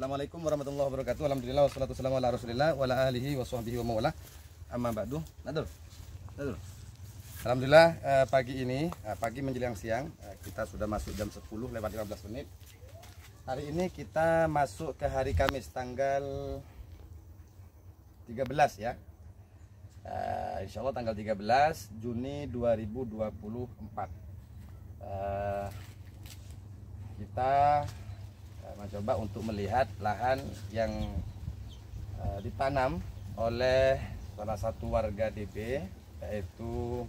Assalamualaikum warahmatullahi wabarakatuh. Alhamdulillah wassalatu wassalamu ala Rasulillah wa ala alihi wa sahbihi wa mawala. Amma ba'du. Nadur. Alhamdulillah pagi ini, pagi menjelang siang, kita sudah masuk jam 10 lewat 15 menit. Hari ini kita masuk ke hari Kamis tanggal 13 ya. Insya Allah tanggal 13 Juni 2024. Kita mencoba untuk melihat lahan yang ditanam oleh salah satu warga DB, yaitu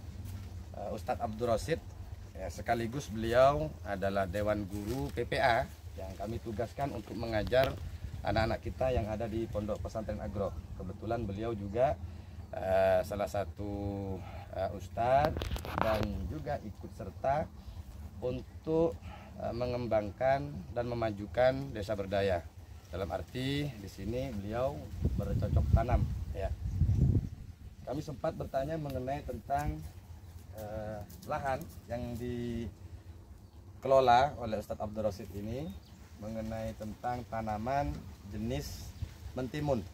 Ustadz Abdul Rasid, ya, sekaligus beliau adalah Dewan Guru PPA yang kami tugaskan untuk mengajar anak-anak kita yang ada di Pondok Pesantren Agro. Kebetulan beliau juga salah satu ustadz dan juga ikut serta untuk mengembangkan dan memajukan desa berdaya. Dalam arti di sini beliau bercocok tanam ya. Kami sempat bertanya mengenai tentang lahan yang dikelola oleh Ustadz Abdul Rasid ini, mengenai tentang tanaman jenis mentimun.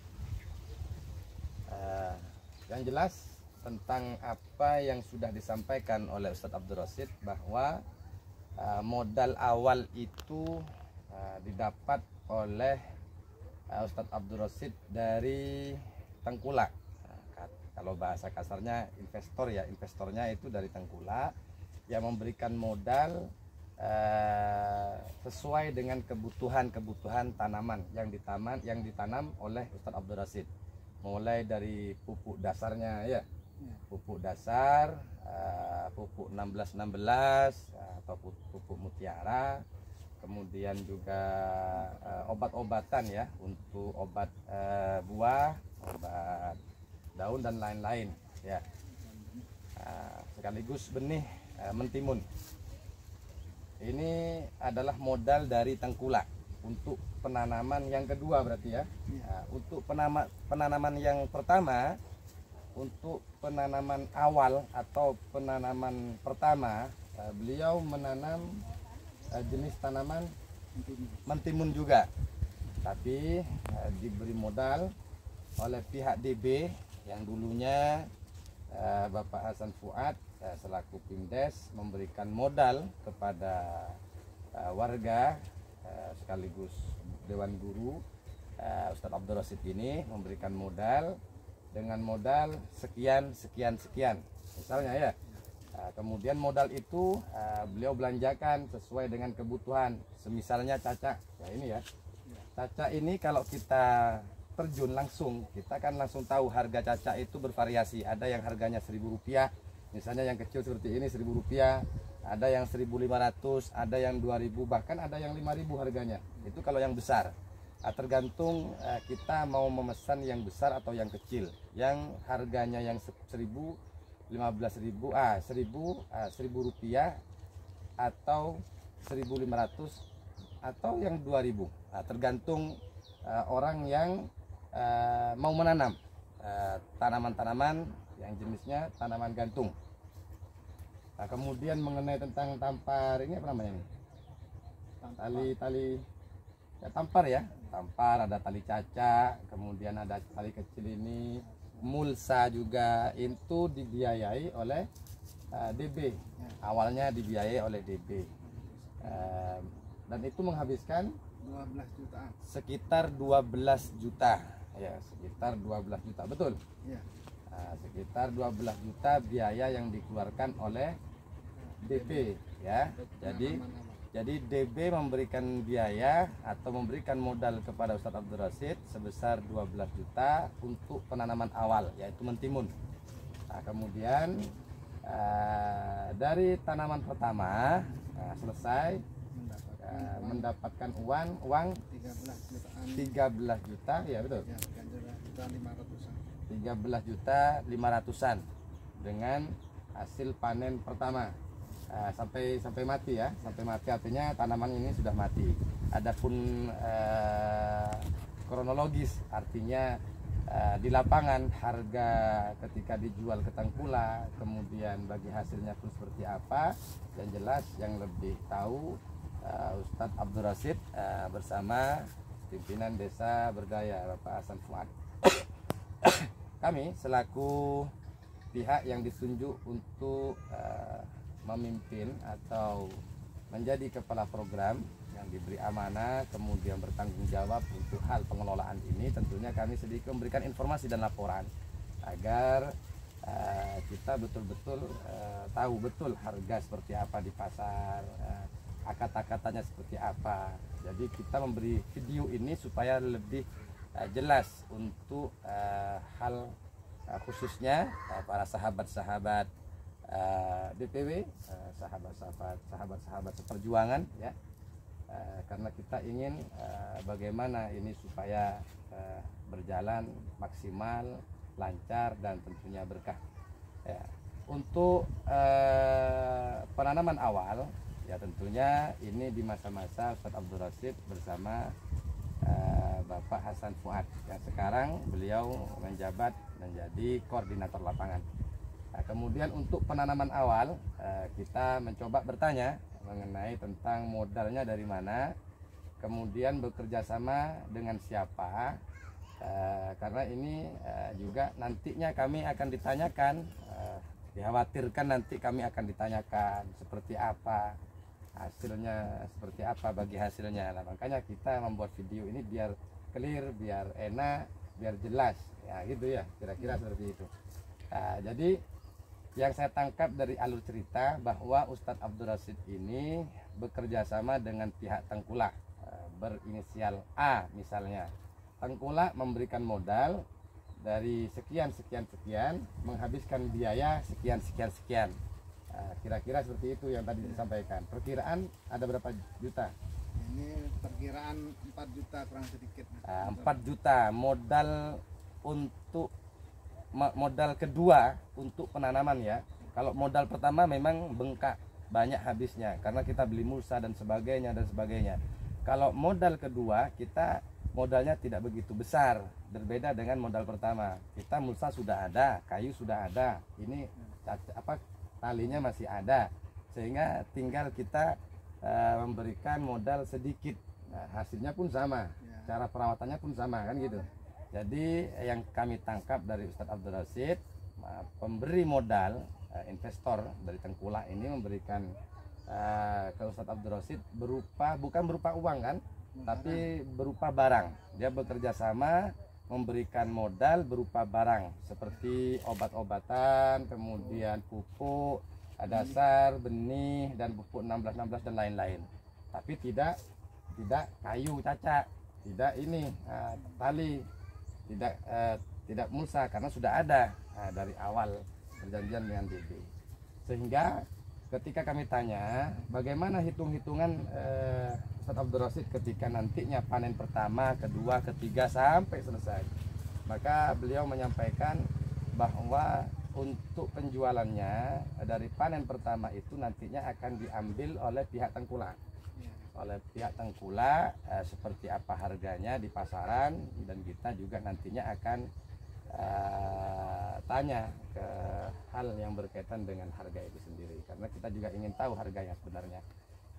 Yang jelas tentang apa yang sudah disampaikan oleh Ustadz Abdul Rasid, bahwa modal awal itu didapat oleh Ustadz Abdul Rasid dari tengkulak. Kalau bahasa kasarnya investor ya, investornya itu dari tengkulak yang memberikan modal sesuai dengan kebutuhan tanaman yang ditanam oleh Ustadz Abdul Rasid. Mulai dari pupuk dasarnya ya, pupuk dasar, pupuk 1616 atau pupuk mutiara, kemudian juga obat-obatan ya, untuk obat buah, obat daun dan lain-lain ya, sekaligus benih mentimun. Ini adalah modal dari tengkulak untuk penanaman yang kedua berarti ya. Untuk penanaman yang pertama, untuk penanaman awal atau penanaman pertama, beliau menanam jenis tanaman mentimun juga, tapi diberi modal oleh pihak DB yang dulunya Bapak Hasan Fuad selaku Pimdes memberikan modal kepada warga sekaligus Dewan Guru. Ustadz Abdul Rasid ini memberikan modal dengan modal sekian misalnya ya. Kemudian modal itu beliau belanjakan sesuai dengan kebutuhan. Semisalnya caca ya, ini ya, caca ini kalau kita terjun langsung, kita kan langsung tahu harga caca itu bervariasi. Ada yang harganya Rp1.000, misalnya yang kecil seperti ini Rp1.000, ada yang 1.500, ada yang 2.000, bahkan ada yang 5.000 harganya. Itu kalau yang besar. Tergantung kita mau memesan yang besar atau yang kecil. Yang harganya yang 1.000, 15.000, 1.000 rupiah, atau 1.500, atau yang 2.000. Tergantung orang yang mau menanam tanaman-tanaman yang jenisnya tanaman gantung. Kemudian mengenai tentang tampar, ini apa namanya ini? Tali ya, tampar ya, tampar, ada tali caca, kemudian ada tali kecil ini, mulsa juga, itu dibiayai oleh DB. Awalnya dibiayai oleh DB, dan itu menghabiskan 12 jutaan. Sekitar 12 juta ya, sekitar 12 juta betul Ya. Sekitar 12 juta biaya yang dikeluarkan oleh DB ya. Jadi DB memberikan biaya atau memberikan modal kepada Ustadz Abdul Rasid sebesar 12 juta untuk penanaman awal, yaitu mentimun. Kemudian Dari tanaman pertama selesai, mendapatkan uang 13 juta ya, betul ya, 13 juta 500-an dengan hasil panen pertama. Sampai mati ya, sampai mati artinya tanaman ini sudah mati. Adapun kronologis artinya di lapangan harga ketika dijual ke tengkulak, kemudian bagi hasilnya pun seperti apa, yang jelas yang lebih tahu Ustadz Abdul Rasid bersama pimpinan Desa Berdaya Bapak Hasan Fuad. Kami selaku pihak yang ditunjuk untuk memimpin atau menjadi kepala program yang diberi amanah kemudian bertanggung jawab untuk hal pengelolaan ini, tentunya kami sedikit memberikan informasi dan laporan agar kita betul-betul tahu betul harga seperti apa di pasar, akad-akatannya seperti apa. Jadi kita memberi video ini supaya lebih jelas untuk hal khususnya para sahabat-sahabat DPW, sahabat-sahabat seperjuangan ya, karena kita ingin bagaimana ini supaya berjalan maksimal, lancar dan tentunya berkah ya. Untuk penanaman awal ya, tentunya ini di masa-masa Ustadz Abdul Rasid bersama Bapak Hasan Fuad yang sekarang beliau menjabat menjadi koordinator lapangan. Nah, kemudian untuk penanaman awal kita mencoba bertanya mengenai tentang modalnya dari mana, kemudian bekerja sama dengan siapa, karena ini juga nantinya kami akan ditanyakan, dikhawatirkan nanti kami akan ditanyakan seperti apa hasilnya, seperti apa bagi hasilnya. Nah, makanya kita membuat video ini biar clear, biar enak, biar jelas ya, gitu ya, kira-kira seperti itu. Nah, jadi yang saya tangkap dari alur cerita bahwa Ustadz Abdul Rasid ini bekerja sama dengan pihak Tengkulak, berinisial A misalnya. Tengkulak memberikan modal dari sekian, menghabiskan biaya sekian. Kira-kira seperti itu yang tadi disampaikan. Perkiraan ada berapa juta? Ini perkiraan 4 juta kurang sedikit. 4 juta modal untuk modal kedua untuk penanaman ya. Kalau modal pertama memang bengkak, banyak habisnya karena kita beli mulsa dan sebagainya. Kalau modal kedua kita modalnya tidak begitu besar, berbeda dengan modal pertama. Kita mulsa sudah ada, kayu sudah ada, ini talinya masih ada, sehingga tinggal kita memberikan modal sedikit. Nah, hasilnya pun sama, cara perawatannya pun sama kan gitu. Jadi yang kami tangkap dari Ustadz Abdul Rasid, pemberi modal, investor dari Tengkulak ini memberikan ke Ustadz Abdul Rasid bukan berupa uang kan, tapi berupa barang. Dia bekerja sama memberikan modal berupa barang seperti obat-obatan, kemudian pupuk dasar, benih dan pupuk 16 dan lain-lain. Tapi tidak kayu caca, tidak ini tali, tidak mulsa karena sudah ada dari awal perjanjian dengan DB. Sehingga ketika kami tanya bagaimana hitung-hitungan Ustadz Abdul Rasid ketika nantinya panen pertama, kedua, ketiga sampai selesai, maka beliau menyampaikan bahwa untuk penjualannya dari panen pertama itu nantinya akan diambil oleh pihak Tengkulak. Seperti apa harganya di pasaran, dan kita juga nantinya akan tanya ke hal yang berkaitan dengan harga itu sendiri, karena kita juga ingin tahu harga yang sebenarnya.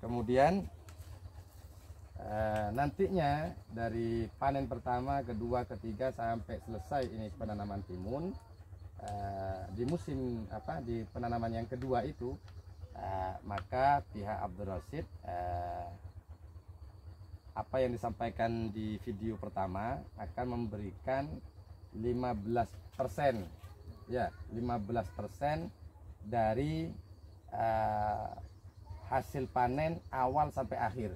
Kemudian nantinya dari panen pertama, kedua, ketiga sampai selesai ini penanaman timun, di musim di penanaman yang kedua itu, maka pihak Abdul Rasid apa yang disampaikan di video pertama akan memberikan 15% ya, 15% dari hasil panen awal sampai akhir.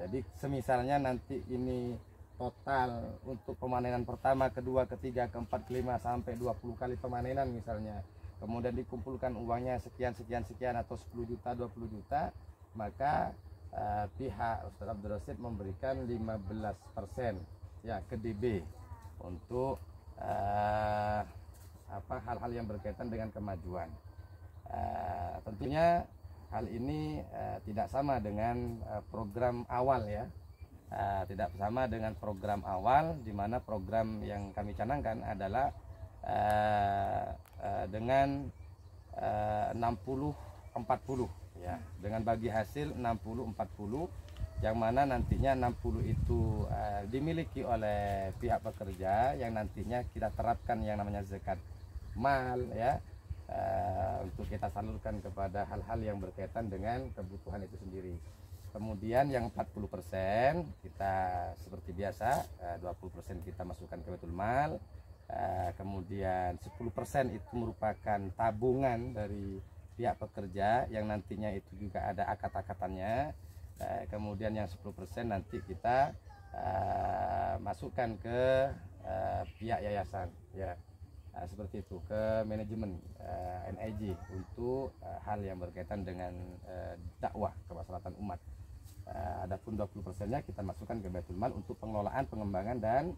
Jadi semisalnya nanti ini total untuk pemanenan pertama, kedua, ketiga, keempat, kelima sampai 20 kali pemanenan misalnya, kemudian dikumpulkan uangnya sekian atau 10 juta, 20 juta, maka pihak Ustadz Abdul Rasid memberikan 15% ya ke DB untuk hal-hal yang berkaitan dengan kemajuan. Tentunya hal ini tidak sama dengan program awal ya, tidak sama dengan program awal, di mana program yang kami canangkan adalah dengan 60-40 ya, dengan bagi hasil 60-40, yang mana nantinya 60 itu dimiliki oleh pihak pekerja, yang nantinya kita terapkan yang namanya zakat mal ya, untuk kita salurkan kepada hal-hal yang berkaitan dengan kebutuhan itu sendiri. Kemudian yang 40% kita seperti biasa, 20% kita masukkan ke Baitul Mal, kemudian 10% itu merupakan tabungan dari pihak pekerja yang nantinya itu juga ada akat-akatannya. Kemudian yang 10% nanti kita masukkan ke pihak yayasan ya, seperti itu, ke manajemen NIJ untuk hal yang berkaitan dengan dakwah kemaslahatan umat. Adapun 20%-nya kita masukkan ke Baitul Mal untuk pengelolaan, pengembangan dan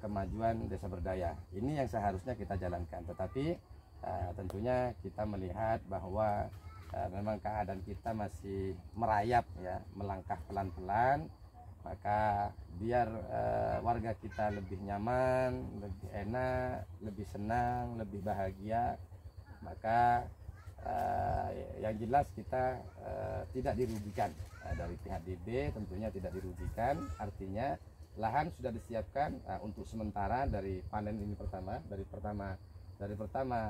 kemajuan desa berdaya. Ini yang seharusnya kita jalankan, tetapi tentunya kita melihat bahwa memang keadaan kita masih merayap ya, melangkah pelan-pelan, maka biar warga kita lebih nyaman, lebih enak, lebih senang, lebih bahagia, maka yang jelas kita tidak dirugikan. Dari pihak DB tentunya tidak dirugikan, artinya lahan sudah disiapkan untuk sementara dari panen ini dari pertama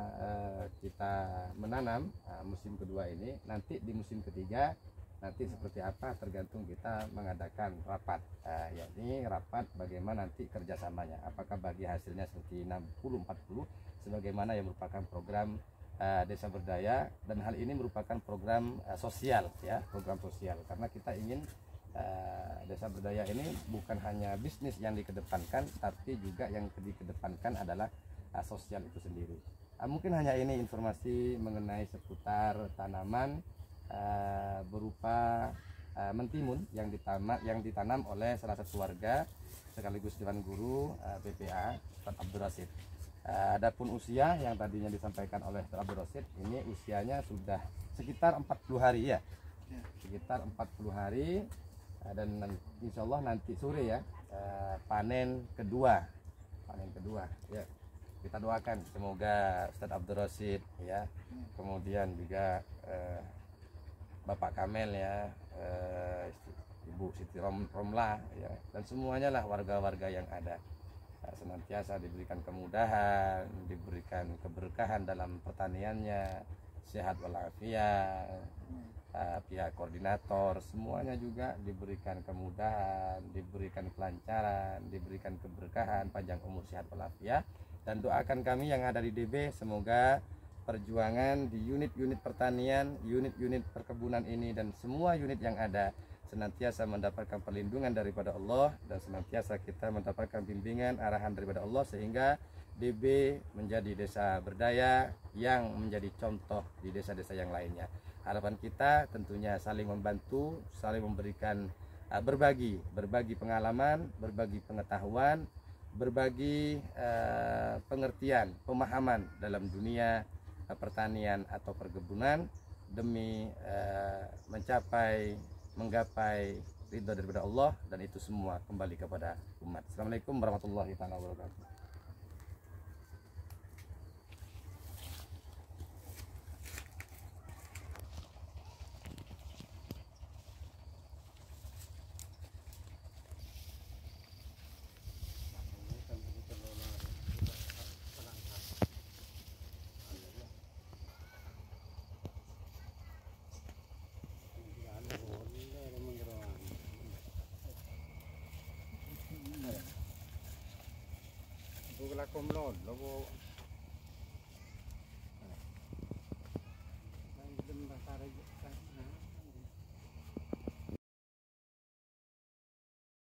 kita menanam musim kedua ini. Nanti di musim ketiga nanti seperti apa tergantung kita mengadakan rapat, yakni rapat bagaimana nanti kerjasamanya, apakah bagi hasilnya seperti 60-40 sebagaimana yang merupakan program desa berdaya, dan hal ini merupakan program sosial ya, program sosial, karena kita ingin desa berdaya ini bukan hanya bisnis yang dikedepankan, tapi juga yang dikedepankan adalah sosial itu sendiri. Mungkin hanya ini informasi mengenai seputar tanaman berupa mentimun yang ditanam oleh salah satu warga sekaligus Dewan Guru BPA Ustaz Abdul Rasid. Adapun usia yang tadinya disampaikan oleh Ustaz Abdul Rasid, ini usianya sudah sekitar 40 hari ya, sekitar 40 hari, dan insya Allah nanti sore ya panen kedua ya. Kita doakan semoga Ustaz Abdul Rasid ya, kemudian juga Bapak Kamel ya, Ibu Siti Romlah ya, dan semuanya lah warga-warga yang ada senantiasa diberikan kemudahan, diberikan keberkahan dalam pertaniannya, sehat walafiat, pihak koordinator semuanya juga diberikan kemudahan, diberikan kelancaran, diberikan keberkahan, panjang umur, sehat walafiat. Dan doakan kami yang ada di DB, semoga perjuangan di unit-unit pertanian, unit-unit perkebunan ini dan semua unit yang ada senantiasa mendapatkan perlindungan daripada Allah, dan senantiasa kita mendapatkan bimbingan arahan daripada Allah, sehingga DB menjadi desa berdaya yang menjadi contoh di desa-desa yang lainnya. Harapan kita tentunya saling membantu, saling memberikan berbagi pengalaman, berbagi pengetahuan, berbagi pengertian, pemahaman dalam dunia pertanian atau perkebunan demi menggapai ridha daripada Allah, dan itu semua kembali kepada umat. Assalamualaikum warahmatullahi wabarakatuh. Bukan komlon, lo